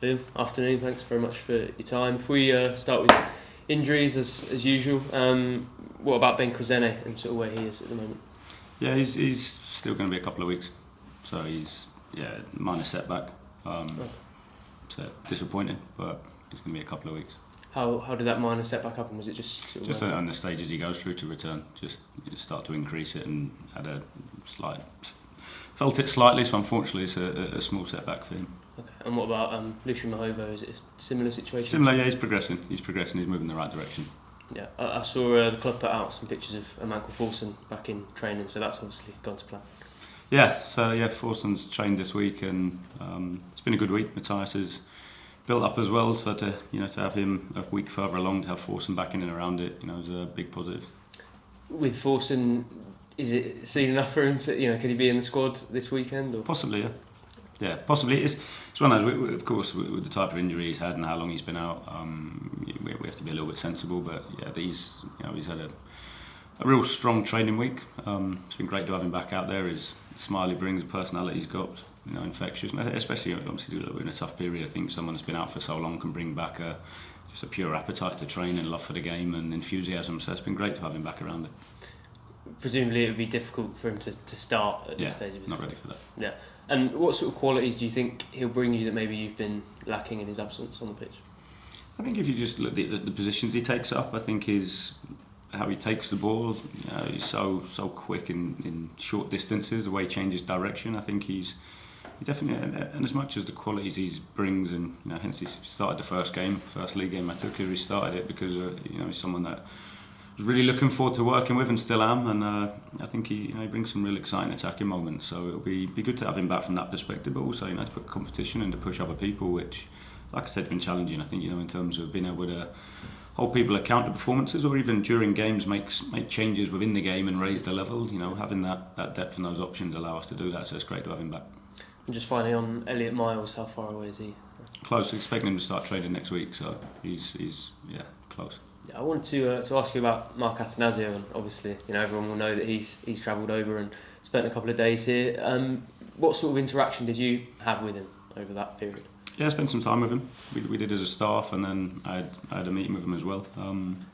Liam, afternoon. Thanks very much for your time. If we start with injuries as usual, what about Ben Crozene and sort of where he is at the moment? Yeah, he's still going to be a couple of weeks. So he's minor setback. So disappointing, but it's going to be a couple of weeks. How did that minor setback happen? Was it just On the stages he goes through to return, just start to increase it, and had felt it slightly. So unfortunately, it's a small setback for him. Okay. And what about Lucian Mahovo? Is it a similar situation? Similar, yeah. He's progressing. He's moving in the right direction. Yeah, I saw the club put out some pictures of a man called Forson back in training, so that's obviously gone to plan. Yeah, so Forson's trained this week, and it's been a good week. Matthias has built up as well, so to have him a week further along, to have Forson back in and around it, is a big positive. With Forson, is it seen enough for him to, can he be in the squad this weekend? Or? Possibly, yeah. Yeah, possibly. It's one of those, of course, with the type of injury he's had and how long he's been out, we have to be a little bit sensible. But yeah, he's had a real strong training week. It's been great to have him back out there. His smile he brings, the personality he's got, infectious. Especially, obviously, in a tough period. I think someone that's been out for so long can bring back just a pure appetite to train and love for the game and enthusiasm. So it's been great to have him back around it. Presumably, it would be difficult for him to start at this stage of his not career. ready for that. Yeah. And what sort of qualities do you think he'll bring you that maybe you've been lacking in his absence on the pitch? I think if you just look at the positions he takes up, I think how he takes the ball. He's so quick in short distances. The way he changes direction, I think he definitely. And as much as the qualities he brings, and hence he started the first league game I took. He started it because he's someone that I was really looking forward to working with, and still am. And I think he brings some real exciting attacking moments. So it'll be good to have him back from that perspective, but also to put competition and to push other people, which, like I said, has been challenging. I think in terms of being able to hold people account to performances, or even during games make changes within the game and raise the level. Having that depth and those options allow us to do that. So it's great to have him back. And just finally on Elliot Miles, how far away is he? Close. Expecting him to start training next week. So he's close. I wanted to ask you about Mark Attanasio, and obviously everyone will know that he's travelled over and spent a couple of days here. What sort of interaction did you have with him over that period? Yeah, I spent some time with him. We did as a staff, and then I had a meeting with him as well. And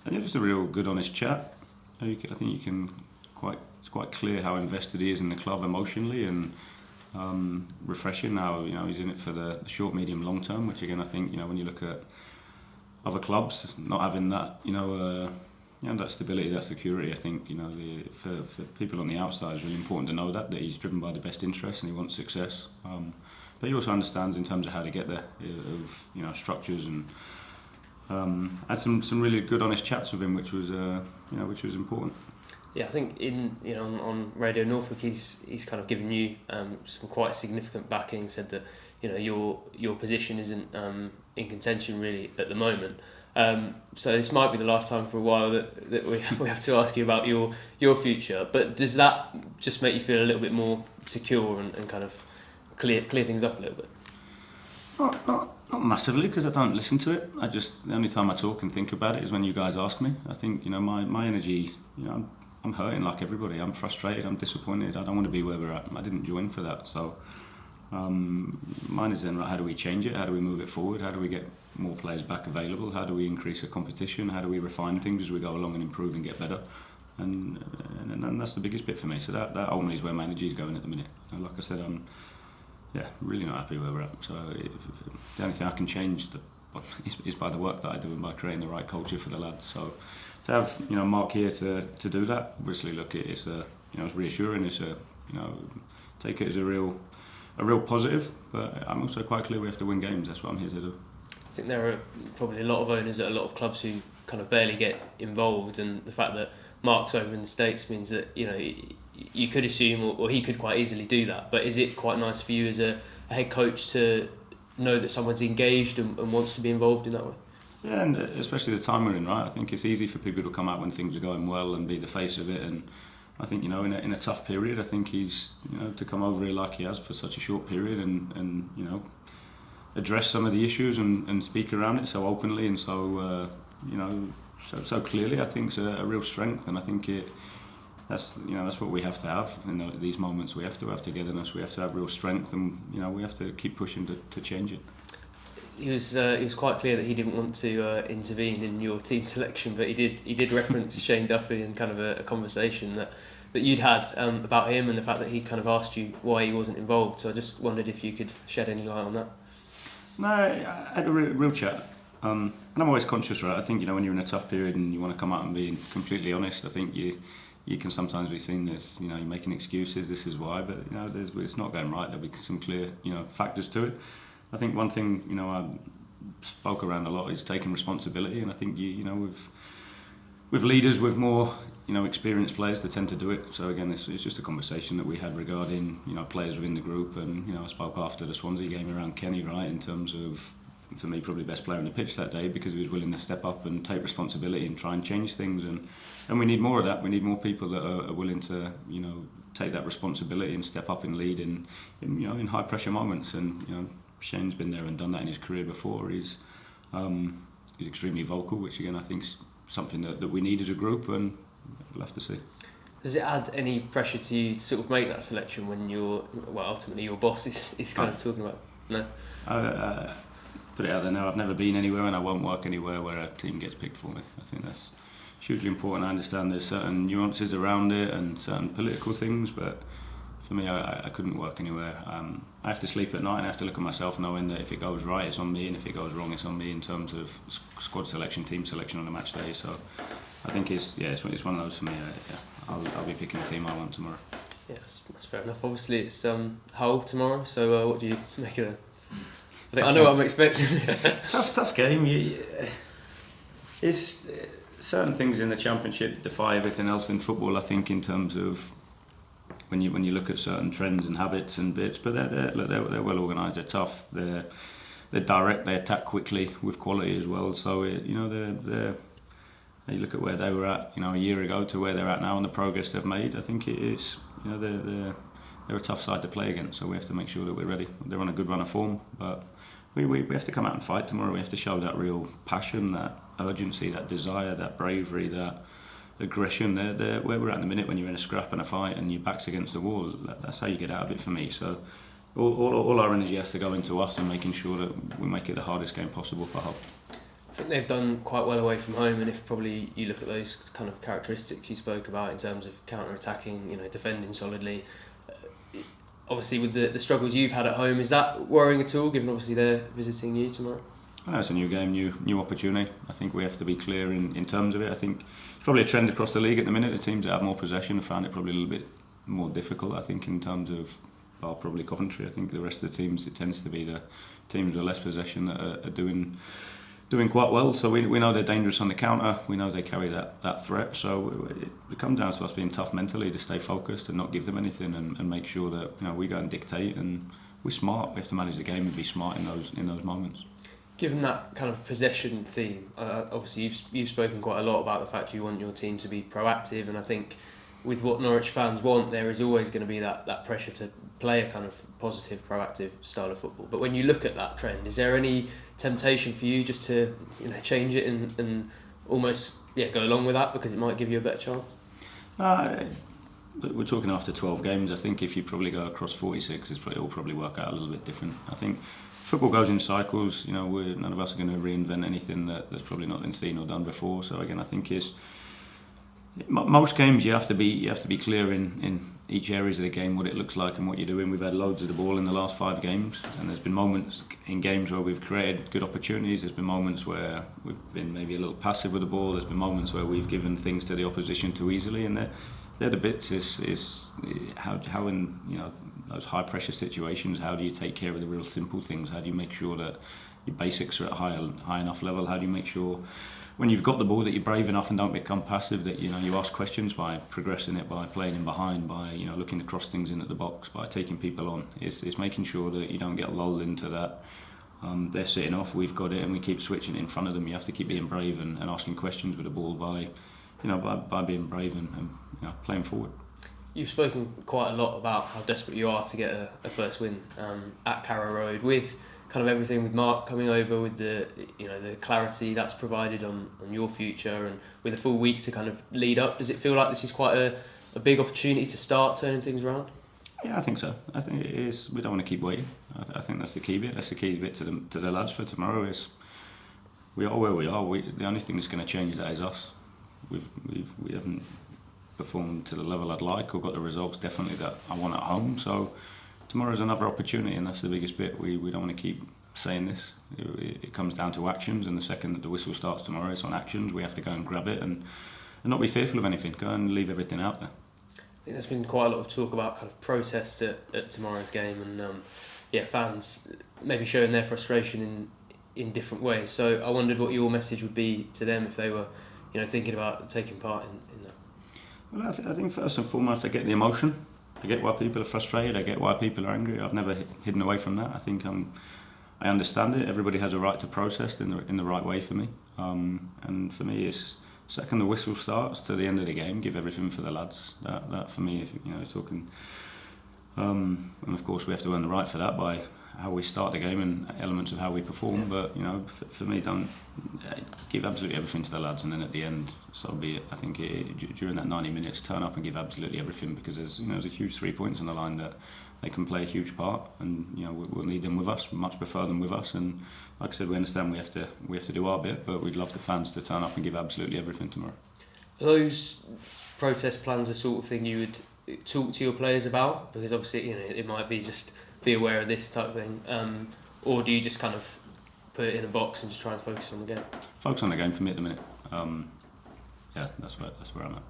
it was a real good, honest chat. I think it's quite clear how invested he is in the club emotionally, and refreshing now. He's in it for the short, medium, long term. Which again, I think when you look at other clubs not having that, that stability, that security, I think for people on the outside, it's really important to know that he's driven by the best interests and he wants success. But he also understands in terms of how to get there, of structures, and had some really good, honest chats with him, which was important. Yeah, I think on Radio Norfolk, he's kind of given you some quite significant backing. Said that your position isn't in contention really at the moment. So this might be the last time for a while that we have to ask you about your future. But does that just make you feel a little bit more secure and kind of clear things up a little bit? Not massively, because I don't listen to it. The only time I talk and think about it is when you guys ask me. I think my energy. I'm hurting like everybody. I'm frustrated. I'm disappointed. I don't want to be where we're at. I didn't join for that. So mine is then, how do we change it? How do we move it forward? How do we get more players back available? How do we increase the competition? How do we refine things as we go along and improve and get better? And that's the biggest bit for me. So that ultimately is where my energy is going at the minute. And like I said, I'm really not happy where we're at. So the only thing I can change is by the work that I do and by creating the right culture for the lads. So to have Mark here to do that, obviously look, it's reassuring. It's take it as a real positive. But I'm also quite clear we have to win games. That's what I'm here to do. I think there are probably a lot of owners at a lot of clubs who kind of barely get involved, and the fact that Mark's over in the States means that you could assume, or he could quite easily do that. But is it quite nice for you as a head coach to know that someone's engaged and wants to be involved in that way? Yeah, and especially the time we're in, right? I think it's easy for people to come out when things are going well and be the face of it. And I think in a tough period, I think he's to come over here like he has for such a short period and address some of the issues and speak around it so openly and so clearly. I think it's a real strength, and I think that's what we have to have in these moments. We have to have togetherness. We have to have real strength, and we have to keep pushing to change it. He was quite clear that he didn't want to intervene in your team selection, but he did reference Shane Duffy and kind of a conversation that you'd had about him and the fact that he kind of asked you why he wasn't involved. So I just wondered if you could shed any light on that. No, I had a real chat. And I'm always conscious, right? I think when you're in a tough period and you want to come out and be completely honest, I think you can sometimes be seen as you're making excuses. This is why, but it's not going right. There'll be some clear factors to it. I think one thing I spoke around a lot is taking responsibility, and I think with leaders with more experienced players, they tend to do it. So again, it's just a conversation that we had regarding players within the group, and I spoke after the Swansea game around Kenny, right, in terms of, for me, probably the best player on the pitch that day, because he was willing to step up and take responsibility and try and change things, and we need more of that. We need more people that are willing to take that responsibility and step up and lead in high pressure moments. And Shane's been there and done that in his career before. He's extremely vocal, which again I think is something that we need as a group, and we'll have to see. Does it add any pressure to you to sort of make that selection when ultimately your boss is kind of talking about? No? Put it out there now, I've never been anywhere and I won't work anywhere where a team gets picked for me. I think that's hugely important. I understand there's certain nuances around it and certain political things, but for me, I couldn't work anywhere. I have to sleep at night and I have to look at myself knowing that if it goes right, it's on me, and if it goes wrong, it's on me in terms of squad selection, team selection on a match day. So I think it's one of those for me. I'll be picking the team I want tomorrow. Yes, that's fair enough. Obviously, it's Hull tomorrow, so what do you make of it? I know what I'm expecting. tough game. It's certain things in the Championship defy everything else in football, I think, in terms of when you look at certain trends and habits and bits. But they're well organised. They're tough. They're direct. They attack quickly with quality as well. So they're. You look at where they were at, a year ago to where they're at now and the progress they've made. I think it is. They're a tough side to play against. So we have to make sure that we're ready. They're on a good run of form, but we have to come out and fight tomorrow. We have to show that real passion, that urgency, that desire, that bravery, that aggression. They're where we're at in the minute when you're in a scrap and a fight and your back's against the wall. That's how you get out of it for me. So all our energy has to go into us and making sure that we make it the hardest game possible for Hull. I think they've done quite well away from home, and if probably you look at those kind of characteristics you spoke about in terms of counter-attacking, defending solidly, obviously with the struggles you've had at home, is that worrying at all, given obviously they're visiting you tomorrow? I know it's a new game, new opportunity. I think we have to be clear in terms of it. I think it's probably a trend across the league at the minute. The teams that have more possession have found it probably a little bit more difficult, I think, in terms of, probably Coventry. I think the rest of the teams, it tends to be the teams with less possession that are doing quite well. So we know they're dangerous on the counter. We know they carry that threat. So it comes down to us being tough mentally to stay focused and not give them anything, and make sure that we go and dictate, and we're smart. We have to manage the game and be smart in those moments. Given that kind of possession theme, obviously you've spoken quite a lot about the fact you want your team to be proactive, and I think with what Norwich fans want, there is always going to be that pressure to play a kind of positive, proactive style of football. But when you look at that trend, is there any temptation for you just to change it and almost go along with that, because it might give you a better chance? We're talking after 12 games. I think if you probably go across 46, it'll probably work out a little bit different. I think football goes in cycles. None of us are going to reinvent anything that's probably not been seen or done before. So again, I think most games you have to be clear in each areas of the game what it looks like and what you're doing. We've had loads of the ball in the last 5 games, and there's been moments in games where we've created good opportunities. There's been moments where we've been maybe a little passive with the ball. There's been moments where we've given things to the opposition too easily, and they're the bits. Is how in those high pressure situations, how do you take care of the real simple things? How do you make sure that your basics are at a high enough level? How do you make sure when you've got the ball that you're brave enough and don't become passive, that you ask questions by progressing it, by playing in behind, by looking to cross things into the box, by taking people on. It's making sure that you don't get lulled into that. They're sitting off, we've got it, and we keep switching it in front of them. You have to keep being brave and asking questions with the ball by being brave and playing forward. You've spoken quite a lot about how desperate you are to get a first win at Carrow Road, with kind of everything with Mark coming over, with the clarity that's provided on your future, and with a full week to kind of lead up. Does it feel like this is quite a big opportunity to start turning things around? Yeah, I think so. I think it is. We don't want to keep waiting. I think that's the key bit. That's the key bit to the lads for tomorrow. Is we are where we are. The only thing that's going to change that is us. We haven't performed to the level I'd like or got the results definitely that I want at home. So tomorrow's another opportunity, and that's the biggest bit. We don't want to keep saying this. It comes down to actions, and the second that the whistle starts tomorrow, it's on actions. We have to go and grab it and not be fearful of anything. Go and leave everything out there. I think there's been quite a lot of talk about kind of protest at tomorrow's game, and fans maybe showing their frustration in different ways. So I wondered what your message would be to them if they were, thinking about taking part in that. Well, I think first and foremost, I get the emotion. I get why people are frustrated. I get why people are angry. I've never hidden away from that. I think I understand it. Everybody has a right to protest in the right way for me. And for me, it's second the whistle starts to the end of the game, give everything for the lads. That for me, if talking, and of course we have to earn the right for that by how we start the game and elements of how we perform. But for me, don't give absolutely everything to the lads, and then at the end, so be it. I think during that 90 minutes, turn up and give absolutely everything, because there's a huge 3 points on the line that they can play a huge part, and we'll need them with us. Much prefer them with us, and like I said, we understand we have to do our bit, but we'd love the fans to turn up and give absolutely everything tomorrow. Are those protest plans the sort of thing you would talk to your players about? Because obviously, it might be just be aware of this type of thing, or do you just kind of put it in a box and just try and focus on the game? Focus on the game for me at the minute. That's where I'm at.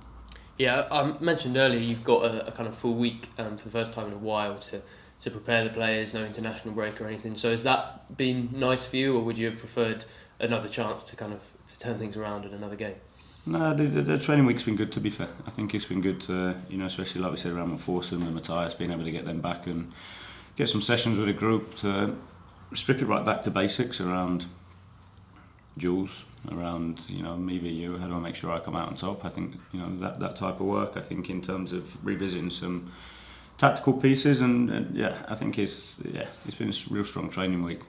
Yeah, I mentioned earlier you've got a kind of full week for the first time in a while to prepare the players, no international break or anything. So has that been nice for you, or would you have preferred another chance to turn things around in another game? No, the training week's been good, to be fair. I think it's been good to, especially like we said around Forson and Matthias, being able to get them back and get some sessions with a group to strip it right back to basics around duels, around me v you, how do I make sure I come out on top. I think that type of work. I think in terms of revisiting some tactical pieces, and I think it's been a real strong training week.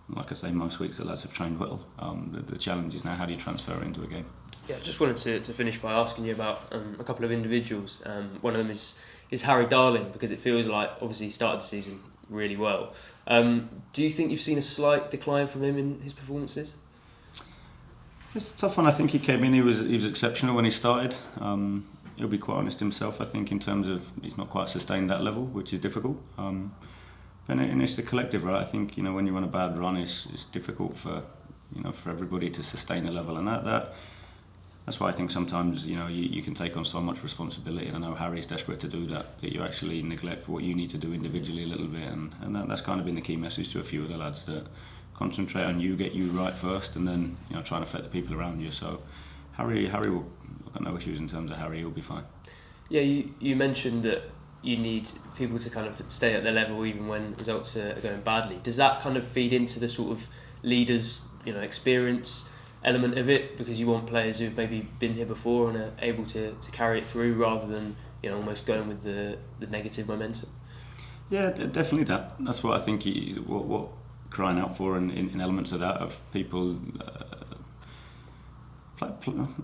Like I say, most weeks the lads have trained well. The challenge is now, how do you transfer it into a game? Yeah, I just wanted to finish by asking you about a couple of individuals. One of them is Harry Darling, because it feels like obviously he started the season really well. Do you think you've seen a slight decline from him in his performances? It's a tough one. I think he came in, he was exceptional when he started. He'll be quite honest himself, I think, in terms of he's not quite sustained that level, which is difficult. And it's the collective, right? I think when you're on a bad run, it's difficult for everybody to sustain a level, and that's why I think sometimes you can take on so much responsibility. And I know Harry's desperate to do that you actually neglect what you need to do individually a little bit, and that's kind of been the key message to a few of the lads, that concentrate on you, get you right first, and then try and affect the people around you. So Harry will, I've got no issues in terms of Harry. He'll be fine. Yeah, you mentioned that you need people to kind of stay at their level even when results are going badly. Does that kind of feed into the sort of leaders, experience element of it, because you want players who've maybe been here before and are able to carry it through, rather than almost going with the negative momentum? Yeah, definitely that's what I think what crying out for in elements of that, of people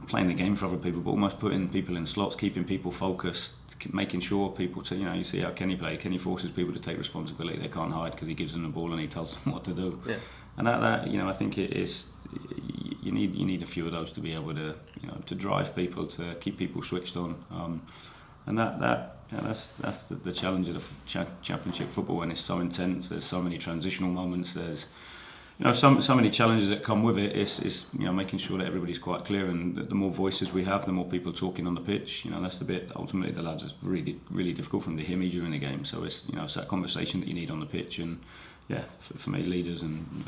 playing the game for other people, but almost putting people in slots, keeping people focused, making sure people to, you see how Kenny play. Kenny forces people to take responsibility. They can't hide because he gives them the ball and he tells them what to do. Yeah. And that I think it is, you need a few of those to be able to to drive people, to keep people switched on. And that's the challenge of the Championship football, when it's so intense. There's so many transitional moments. There's so many challenges that come with it. It's making sure that everybody's quite clear, and the more voices we have, the more people talking on the pitch. That's the bit ultimately the lads is really, really difficult for them to hear me during the game. So it's it's that conversation that you need on the pitch, and for me, leaders and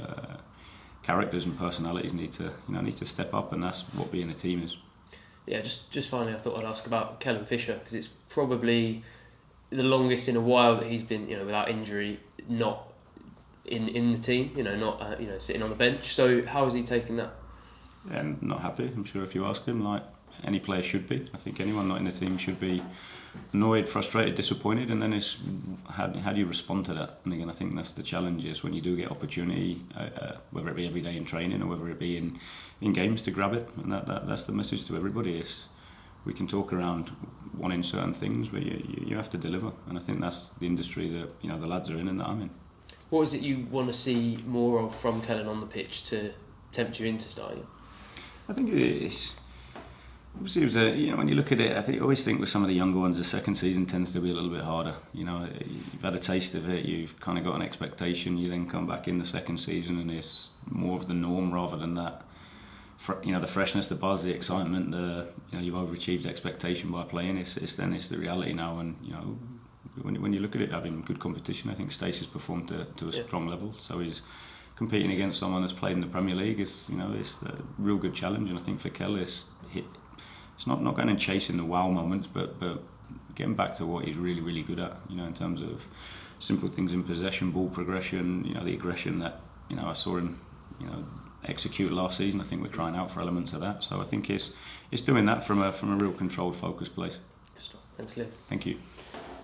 characters and personalities need to step up, and that's what being a team is. Yeah, just finally, I thought I'd ask about Kellen Fisher, because it's probably the longest in a while that he's been without injury, not in the team, not sitting on the bench. So how is he taking that? And not happy. I'm sure if you ask him, like any player should be. I think anyone not in the team should be annoyed, frustrated, disappointed, and then it's how do you respond to that? And again, I think that's the challenge, is when you do get opportunity, whether it be every day in training or whether it be in games, to grab it. And that's the message to everybody. Is we can talk around wanting certain things, but you have to deliver, and I think that's the industry that the lads are in and that I'm in. What is it you want to see more of from Kellen on the pitch to tempt you into starting? I think it's obviously when you look at it, I always think with some of the younger ones, the second season tends to be a little bit harder. You've had a taste of it, you've kind of got an expectation, you then come back in the second season and it's more of the norm rather than that. The freshness, the buzz, the excitement, you've overachieved expectation by playing. It's the reality now, and when you look at it, having good competition, I think Stacey's performed to a strong level. So he's competing against someone that's played in the Premier League. It's a real good challenge, and I think for Kell, it's not going and chasing the wow moments, but getting back to what he's really, really good at. In terms of simple things in possession, ball progression. The aggression that I saw him execute last season. I think we're crying out for elements of that. So I think it's doing that from a real controlled, focused place. Thanks, Liam. Thank you.